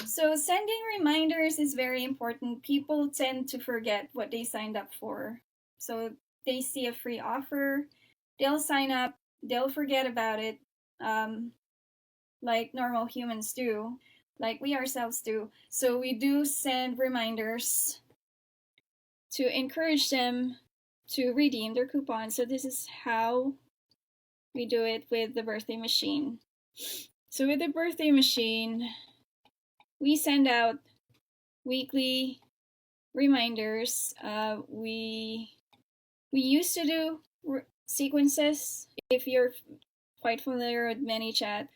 So sending reminders is very important. People tend to forget what they signed up for. So they see a free offer, they'll sign up, they'll forget about it, like normal humans do, like we ourselves do. So we do send reminders to encourage them to redeem their coupon. So this is how we do it with the birthday machine. So with the birthday machine, we send out weekly reminders. We used to do sequences. If you're quite familiar with ManyChat,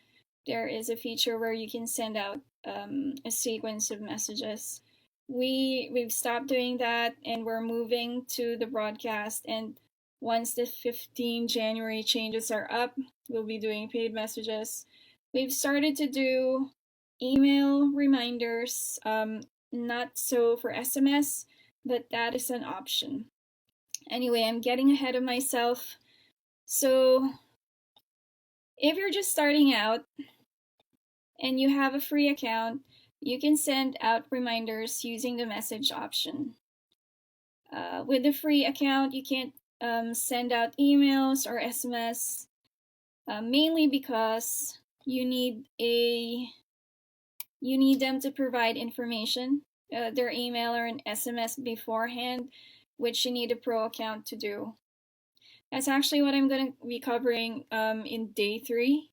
there is a feature where you can send out a sequence of messages. We've stopped doing that, and we're moving to the broadcast. And once the 15 January changes are up, we'll be doing paid messages. We've started to do email reminders, not so for SMS, but that is an option. Anyway, I'm getting ahead of myself. So if you're just starting out and you have a free account, you can send out reminders using the message option. With the free account, you can't send out emails or SMS, mainly because you need them to provide information, their email or an SMS beforehand, which you need a pro account to do. That's actually what I'm going to be covering in day 3.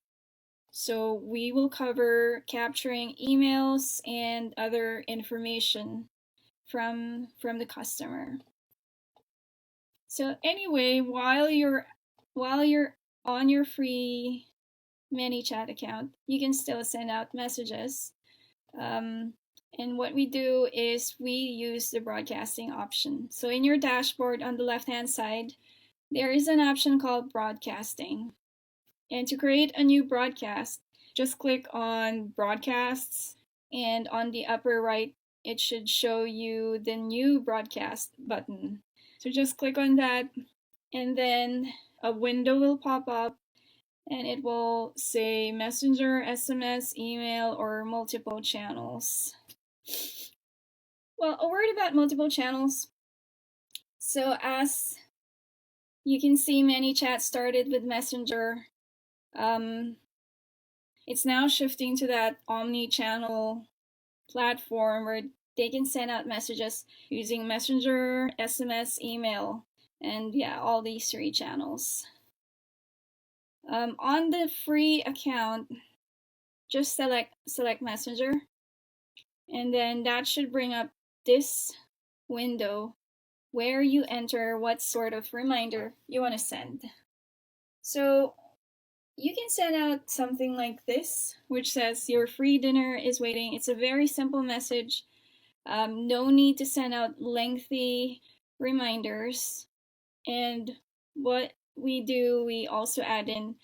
So we will cover capturing emails and other information from the customer. So anyway, while you're on your free ManyChat account, you can still send out messages. And what we do is we use the broadcasting option. So in your dashboard on the left-hand side, there is an option called broadcasting. And to create a new broadcast, just click on broadcasts, and on the upper right, it should show you the new broadcast button. So just click on that, and then a window will pop up, and it will say Messenger, SMS, email, or multiple channels. Well, a word about multiple channels. So as you can see, ManyChat started with Messenger. It's now shifting to that omni-channel platform where they can send out messages using Messenger, SMS, email, and yeah, all these 3 channels. On the free account, just select Messenger, and then that should bring up this window where you enter what sort of reminder you want to send. So you can send out something like this, which says your free dinner is waiting. It's a very simple message. No need to send out lengthy reminders. And what we do, we also add in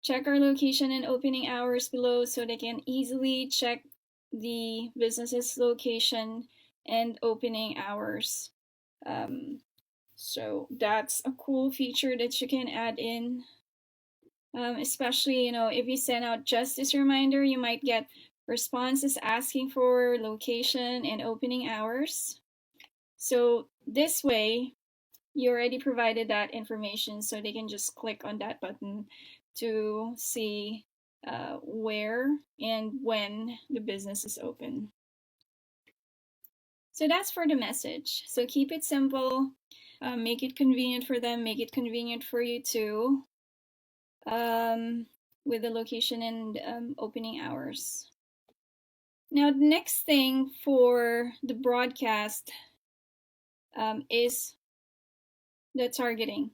check our location and opening hours below so they can easily check the business's location and opening hours. So that's a cool feature that you can add in. Especially, if you send out just this reminder, you might get responses asking for location and opening hours. So this way, you already provided that information, so they can just click on that button to see where and when the business is open. So that's for the message. So keep it simple, make it convenient for them, make it convenient for you too, with the location and opening hours. Now, the next thing for the broadcast is the targeting.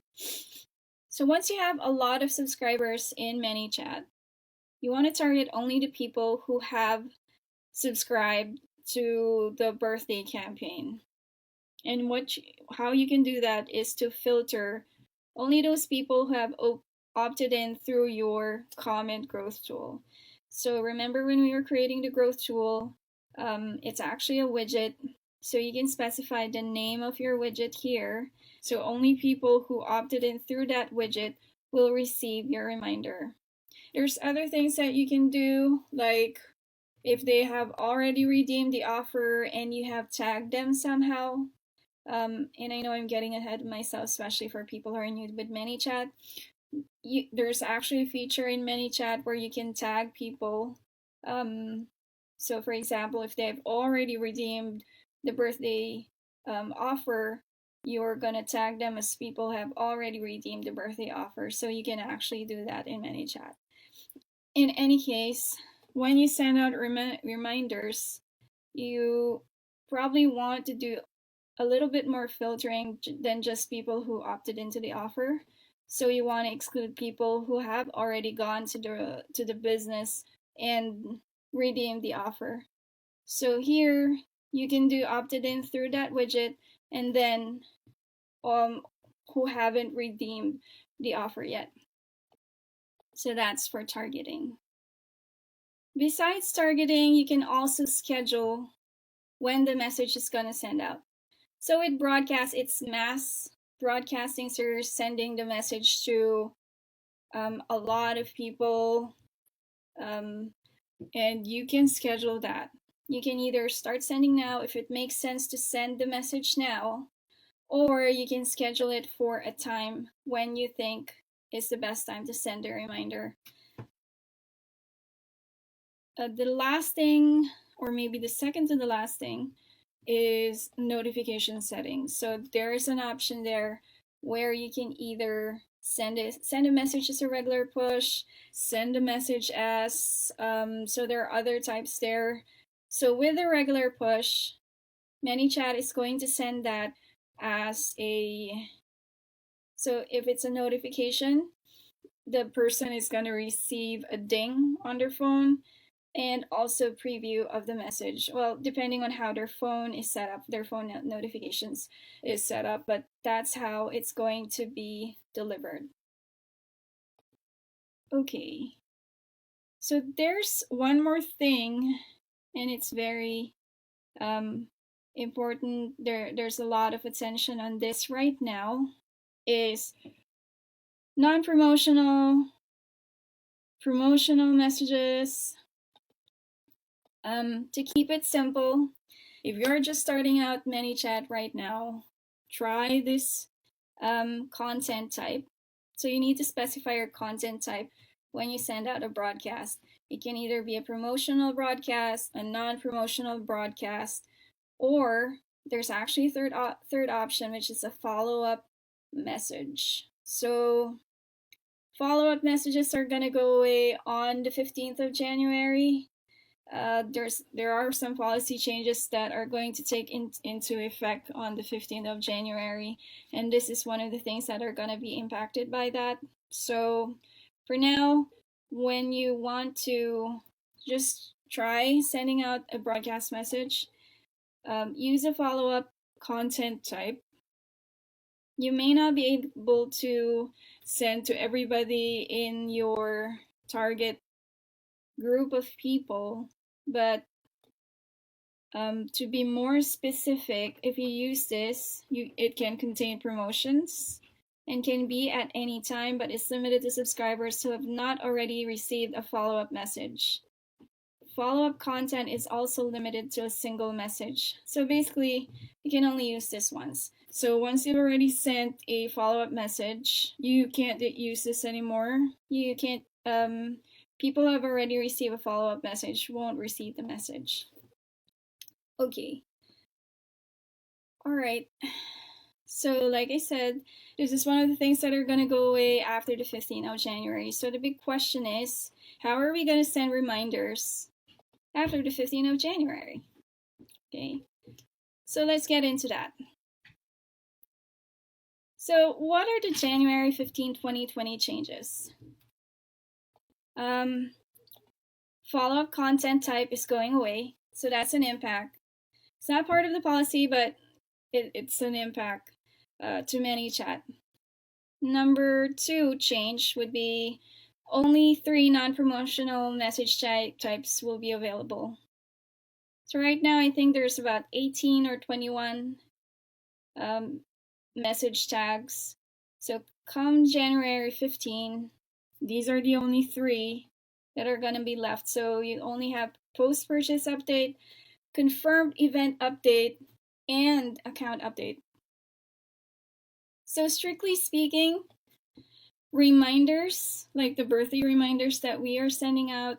So once you have a lot of subscribers in ManyChat, you want to target only the people who have subscribed to the birthday campaign. And how you can do that is to filter only those people who have opted in through your comment growth tool. So remember when we were creating the growth tool, it's actually a widget. So you can specify the name of your widget here. So only people who opted in through that widget will receive your reminder. There's other things that you can do, like if they have already redeemed the offer and you have tagged them somehow, and I know I'm getting ahead of myself, especially for people who are new with ManyChat. There's actually a feature in ManyChat where you can tag people. So, for example, if they've already redeemed the birthday offer, you're gonna tag them as people have already redeemed the birthday offer. So you can actually do that in ManyChat. In any case, when you send out reminders, you probably want to do a little bit more filtering than just people who opted into the offer. So you want to exclude people who have already gone to the business and redeemed the offer. So here you can do opted in through that widget, and then who haven't redeemed the offer yet. So that's for targeting. Besides targeting, you can also schedule when the message is going to send out. So with broadcast, it's mass broadcasting, so you're sending the message to a lot of people, and you can schedule that. You can either start sending now if it makes sense to send the message now, or you can schedule it for a time when you think is the best time to send a reminder. The last thing, or maybe the second to the last thing, is notification settings. So there's an option there where you can either send a message as a regular push, send a message as so there are other types there. So with a regular push, ManyChat is going to send that as a, so if it's a notification, the person is going to receive a ding on their phone and also preview of the message. Well, depending on how their phone is set up, their phone notifications is set up, but that's how it's going to be delivered. Okay. So there's one more thing, and it's very important. There's a lot of attention on this right now, is non-promotional, promotional messages. To keep it simple, if you're just starting out ManyChat right now, try this content type. So you need to specify your content type when you send out a broadcast. It can either be a promotional broadcast, a non-promotional broadcast, or there's actually a third option, which is a follow-up message. So follow-up messages are going to go away on the 15th of January. There are some policy changes that are going to take into effect on the 15th of January, and this is one of the things that are going to be impacted by that. So for now, when you want to just try sending out a broadcast message, use a follow-up content type. You may not be able to send to everybody in your target group of people, but to be more specific, if you use this, it can contain promotions and can be at any time, but is limited to subscribers who have not already received a follow-up message. Follow-up content is also limited to a single message. So basically, you can only use this once. So once you've already sent a follow-up message, you can't use this anymore. You can't, people who have already received a follow-up message won't receive the message. Okay. All right. So like I said, this is one of the things that are going to go away after the 15th of January. So the big question is, how are we going to send reminders after the 15th of January? Okay. So let's get into that. So what are the January 15, 2020 changes? Follow-up content type is going away. So that's an impact. It's not part of the policy, but it's an impact to ManyChat. Number 2 change would be only 3 non-promotional message types will be available. So right now, I think there's about 18 or 21 message tags. So come January 15, these are the only 3 that are going to be left. So you only have post-purchase update, confirmed event update, and account update. So strictly speaking, reminders, like the birthday reminders that we are sending out,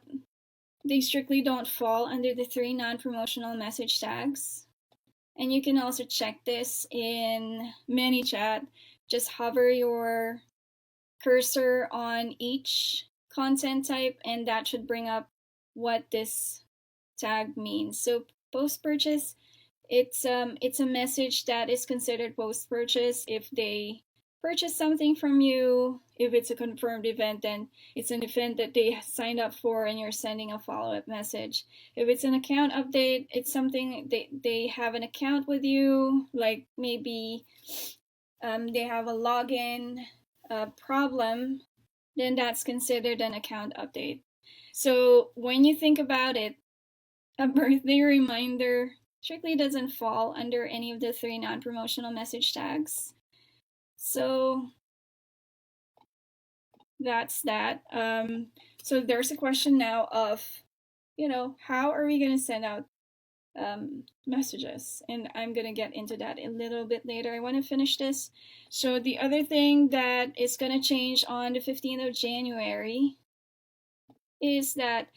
they strictly don't fall under the 3 non-promotional message tags. And you can also check this in ManyChat. Just hover your cursor on each content type, and that should bring up what this tag means. So post-purchase, it's a message that is considered post-purchase if they purchase something from you. If it's a confirmed event, then it's an event that they signed up for and you're sending a follow-up message. If it's an account update, it's something they have an account with you, like maybe they have a login problem, then that's considered an account update. So when you think about it, a birthday reminder strictly doesn't fall under any of the 3 non-promotional message tags. So that's that. So there's a question now of, how are we going to send out messages? And I'm going to get into that a little bit later. I want to finish this. So the other thing that is going to change on the 15th of January is that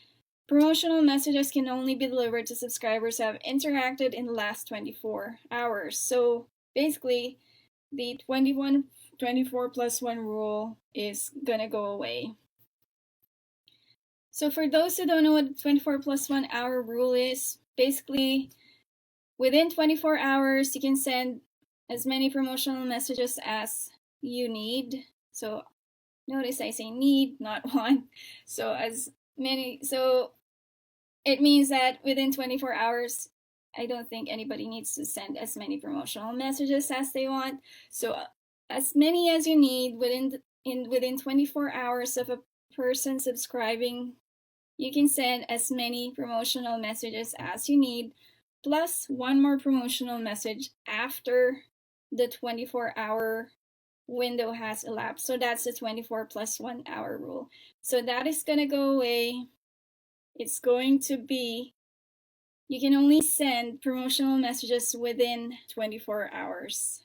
promotional messages can only be delivered to subscribers who have interacted in the last 24 hours. So basically, the 24 plus 1 rule is gonna go away. So for those who don't know what the 24 plus 1 hour rule is, basically, within 24 hours, you can send as many promotional messages as you need. So notice I say need, not want. So it means that within 24 hours, I don't think anybody needs to send as many promotional messages as they want. So as many as you need within 24 hours of a person subscribing, you can send as many promotional messages as you need, plus 1 more promotional message after the 24-hour window has elapsed. So that's the 24 plus 1 hour rule. So that is going to go away. It's going to be, you can only send promotional messages within 24 hours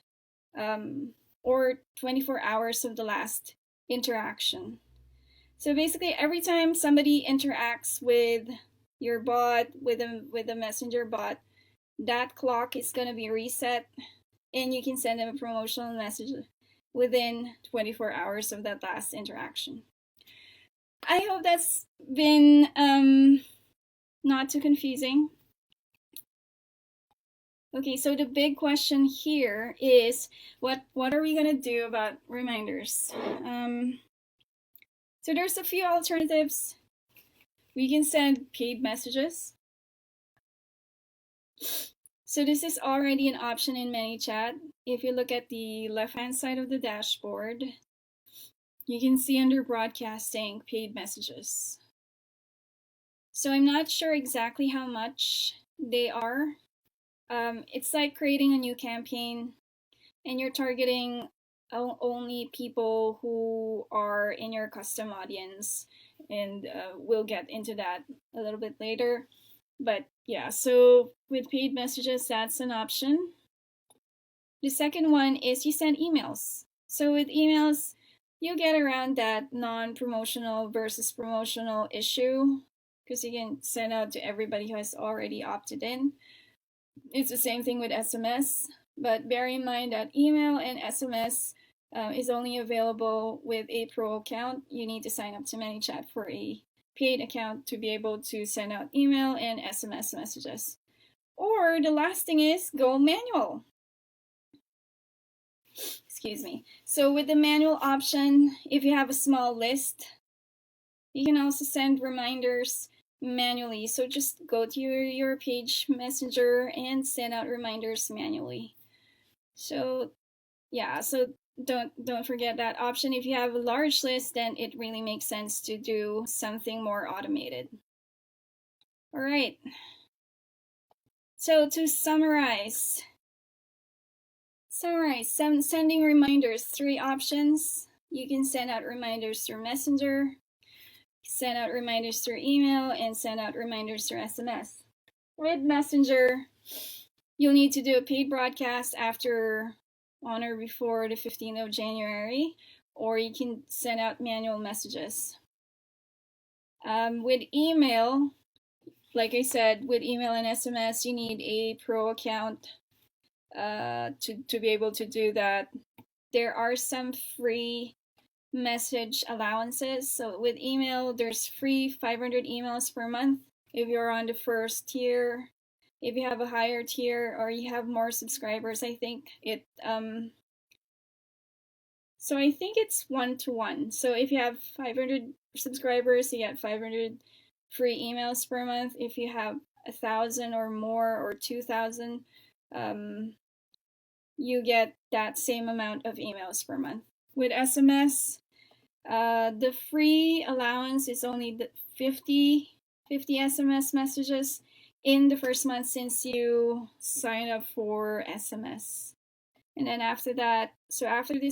or 24 hours of the last interaction. So basically, every time somebody interacts with your bot, with a messenger bot, that clock is going to be reset, and you can send them a promotional message within 24 hours of that last interaction. I hope that's been not too confusing. Okay, so the big question here is what are we gonna do about reminders? So there's a few alternatives. We can send paid messages. So this is already an option in ManyChat. If you look at the left-hand side of the dashboard, you can see under broadcasting paid messages. So I'm not sure exactly how much they are. It's like creating a new campaign and you're targeting only people who are in your custom audience, and we'll get into that a little bit later. But yeah, so with paid messages, that's an option. The second one is you send emails. So with emails, you get around that non-promotional versus promotional issue because you can send out to everybody who has already opted in. It's the same thing with SMS, but bear in mind that email and SMS is only available with a pro account. You need to sign up to ManyChat for a paid account to be able to send out email and SMS messages. Or the last thing is go manual. Excuse me. So with the manual option, if you have a small list, you can also send reminders manually. So just go to your page messenger and send out reminders manually. So yeah, so don't forget that option. If you have a large list, then it really makes sense to do something more automated. All right. So to summarize, sending reminders, 3 options. You can send out reminders through Messenger, send out reminders through email, and send out reminders through SMS. With Messenger, you'll need to do a paid broadcast after on or before the 15th of January, or you can send out manual messages. With email, like I said, with email and SMS, you need a pro account to be able to do that. There are some free message allowances. So with email, there's free 500 emails per month if you're on the first tier. If you have a higher tier or you have more subscribers, I think so I think it's 1-to-1. So if you have 500 subscribers, you get 500 free emails per month. If you have 1,000 or more, or 2,000, you get that same amount of emails per month. With SMS, the free allowance is only the 50 SMS messages in the first month since you sign up for SMS. And then after that, so after you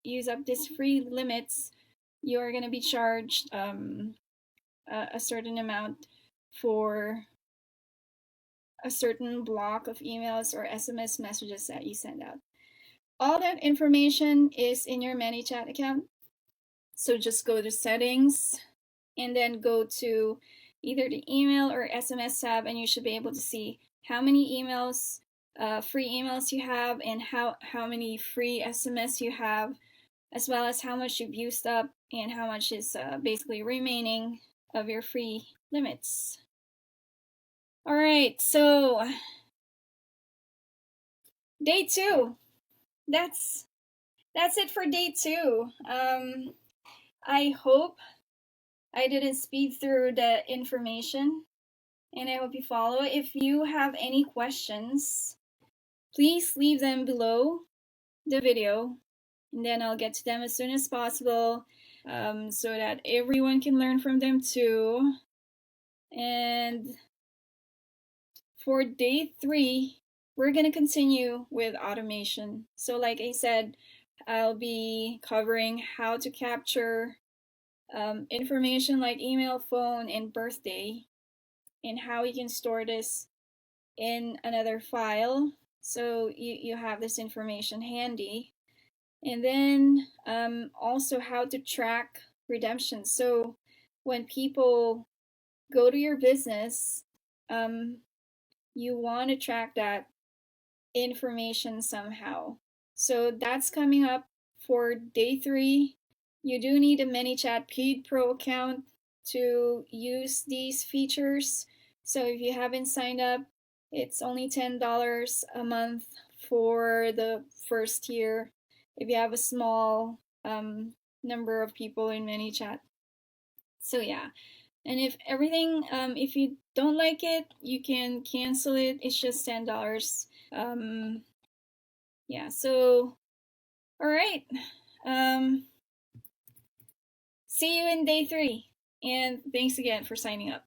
use up this free limits, you're gonna be charged a certain amount for a certain block of emails or SMS messages that you send out. All that information is in your ManyChat account. So just go to settings and then go to either the email or SMS tab, and you should be able to see how many emails, free emails you have, and how many free SMS you have, as well as how much you've used up and how much is basically remaining of your free limits. All right, so day 2. That's it for day 2. I hope I didn't speed through the information, and I hope you follow. If you have any questions, please leave them below the video, and then I'll get to them as soon as possible, so that everyone can learn from them too. And for day 3, we're going to continue with automation. So like I said, I'll be covering how to capture information like email, phone, and birthday, and how you can store this in another file so you have this information handy. And then also how to track redemption. So when people go to your business, you want to track that information somehow. So that's coming up for day 3. You do need a ManyChat paid pro account to use these features. So if you haven't signed up, it's only $10 a month for the first year if you have a small number of people in ManyChat. So yeah, and if everything, if you don't like it, you can cancel it. It's just $10. Yeah, so all right. See you in day 3, and thanks again for signing up.